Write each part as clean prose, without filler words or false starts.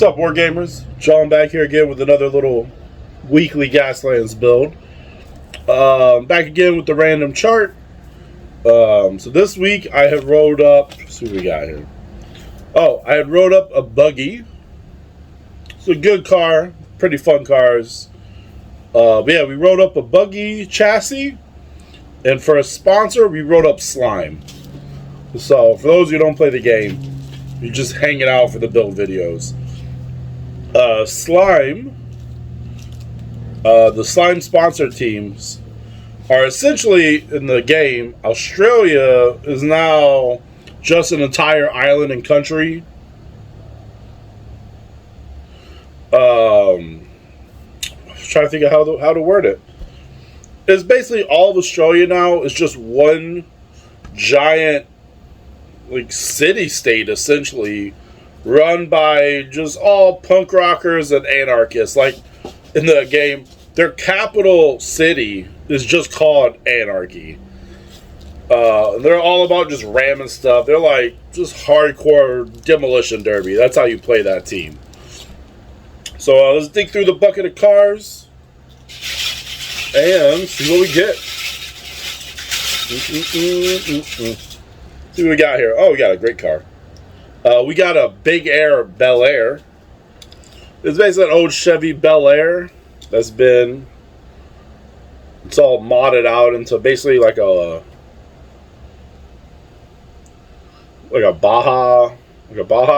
What's up, wargamers? John back here again with another little weekly Gaslands build. Back again with the random chart. So this week I have rolled up. Let's see what we got here. Oh, I had rolled up a buggy. It's a good car, pretty fun cars. But yeah, we rolled up a buggy chassis, and for a sponsor, we rolled up slime. So for those who don't play the game, you're just hanging out for the build videos. Slime, the slime sponsor teams are essentially in the game. Australia is now just an entire island and country. I'm trying to think of how to word it. It's basically all of Australia now is just one giant like city-state, essentially, run by just all punk rockers and anarchists. Like in the game, their capital city is just called Anarchy. They're all about just ramming stuff. They're like just hardcore demolition derby. That's how you play that team. So let's dig through the bucket of cars and see what we get. See what we got here. Oh, we got a great car. We got a Big Air Bel Air. It's basically an old Chevy Bel Air that's been, it's all modded out into basically like a Baja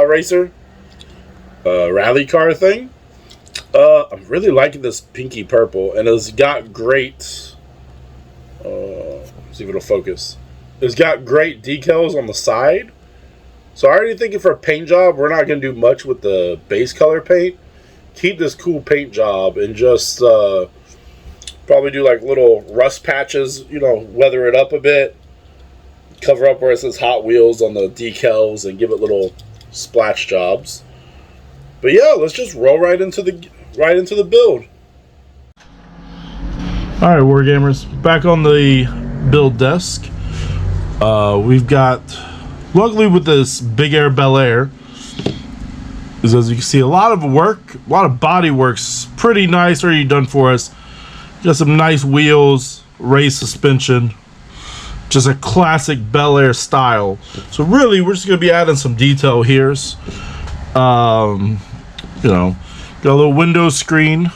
racer, rally car thing. I'm really liking this pinky purple, and it's got great. Let's see if it'll focus. It's got great decals on the side. So I'm already thinking for a paint job, we're not going to do much with the base color paint. Keep this cool paint job and just probably do like little rust patches, you know, weather it up a bit. Cover up where it says Hot Wheels on the decals and give it little splash jobs. But yeah, let's just roll right into the build. All right, wargamers, back on the build desk. We've got, luckily with this Big Air Bel Air, is as you can see, a lot of work, a lot of body work's pretty nice already done for us. Got some nice wheels, raised suspension, just a classic Bel Air style. So really, we're just gonna be adding some detail here. You know, got a little window screen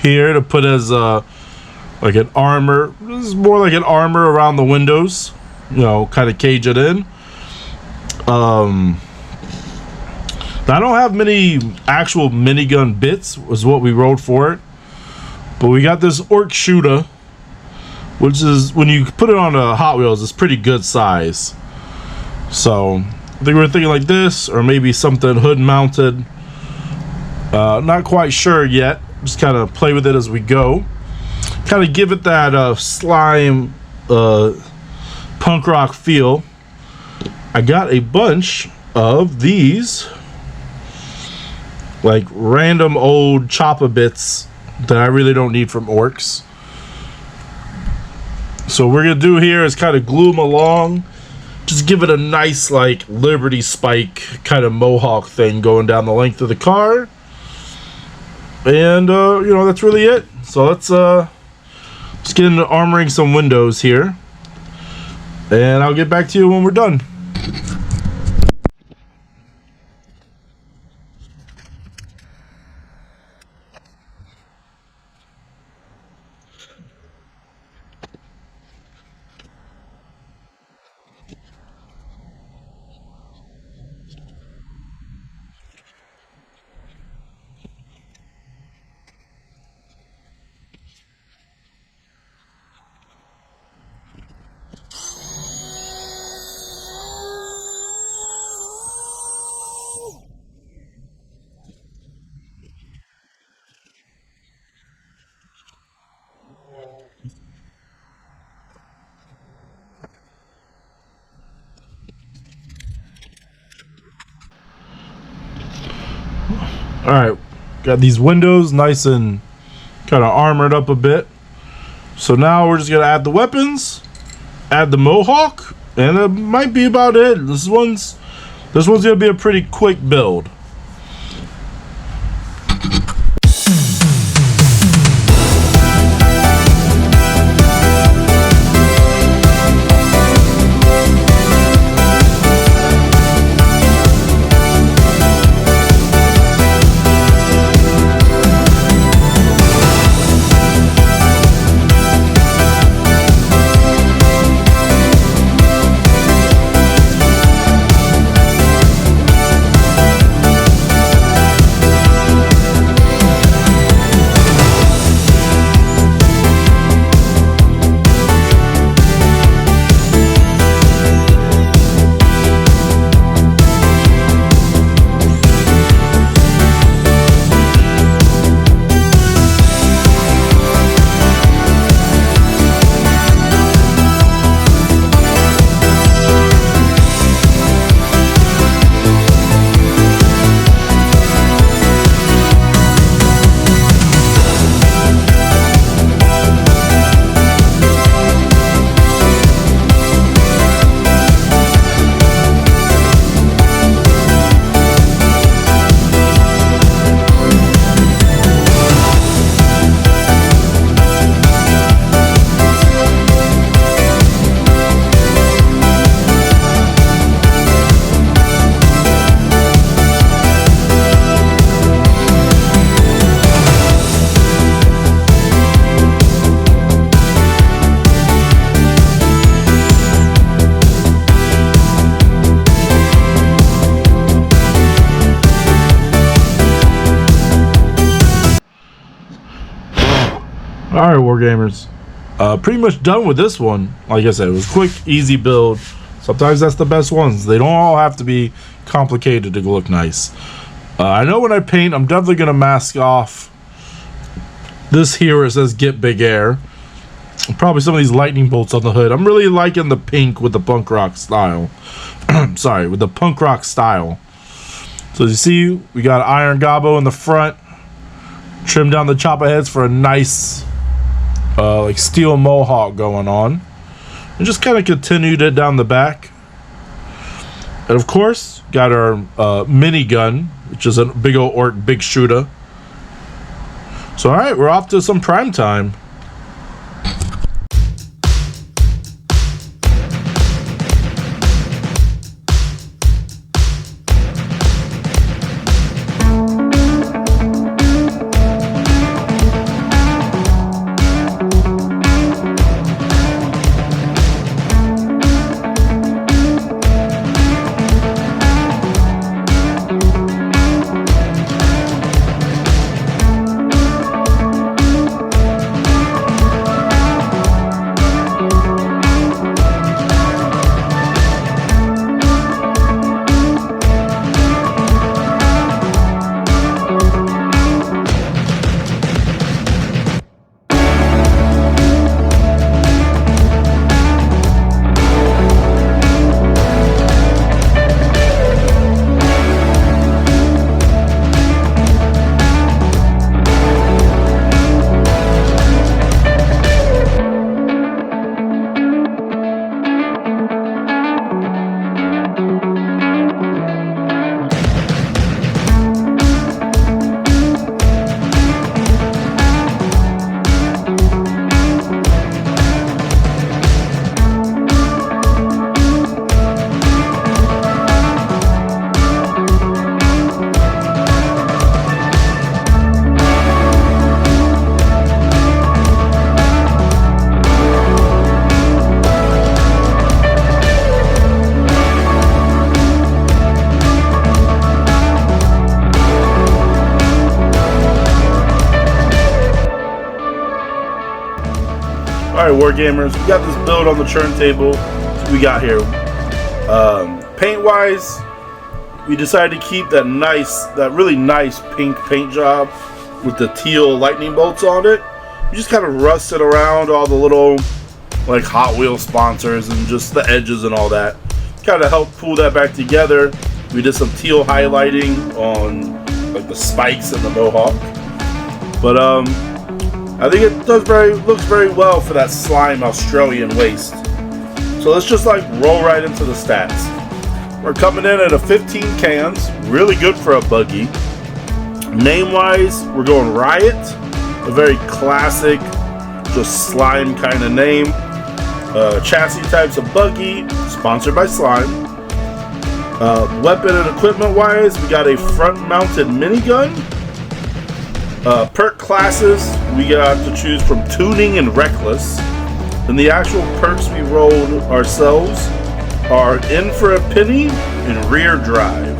here to put as like an armor. This is more like an armor around the windows. You know, kind of cage it in. I don't have many actual minigun bits, was what we rolled for it. But we got this orc shooter, which is, when you put it on a Hot Wheels, it's pretty good size. So I think we're thinking like this, or maybe something hood mounted. Not quite sure yet. Just kind of play with it as we go. Kind of give it that slime punk rock feel. I got a bunch of these like random old chopper bits that I really don't need from orcs. So what we're gonna do here is kind of glue them along. Just give it a nice like Liberty Spike kind of mohawk thing going down the length of the car. And you know, that's really it. So let's get into armoring some windows here, and I'll get back to you when we're done. Alright, got these windows nice and kind of armored up a bit. So now we're just going to add the weapons, add the mohawk, and that might be about it. This one's going to be a pretty quick build. Alright, Wargamers. Pretty much done with this one. Like I said, it was quick, easy build. Sometimes that's the best ones. They don't all have to be complicated to look nice. I know when I paint, I'm definitely going to mask off this here where it says Get Big Air. Probably some of these lightning bolts on the hood. I'm really liking the pink with the punk rock style. Sorry, with the punk rock style. So as you see, we got iron gobbo in the front. Trim down the chopper heads for a nice like steel mohawk going on. And just kind of continued it down the back. And of course, got our minigun, which is a big old orc, big shooter. So alright, we're off to some prime time. Alright, Wargamers, we got this build on the turntable. So we got here. Paint wise, we decided to keep that really nice pink paint job with the teal lightning bolts on it. We just kind of rusted around all the little like Hot Wheels sponsors and just the edges and all that. Kind of helped pull that back together. We did some teal highlighting on like the spikes and the mohawk. But I think it looks very well for that slime Australian waist. So let's just like roll right into the stats. We're coming in at a 15 cans, really good for a buggy. Name wise, we're going Riot, a very classic, just slime kind of name. Chassis types of buggy, sponsored by Slime. Weapon and equipment wise, we got a front mounted minigun. Perk classes, we got to choose from tuning and reckless. And the actual perks we rolled ourselves are in for a penny and rear drive.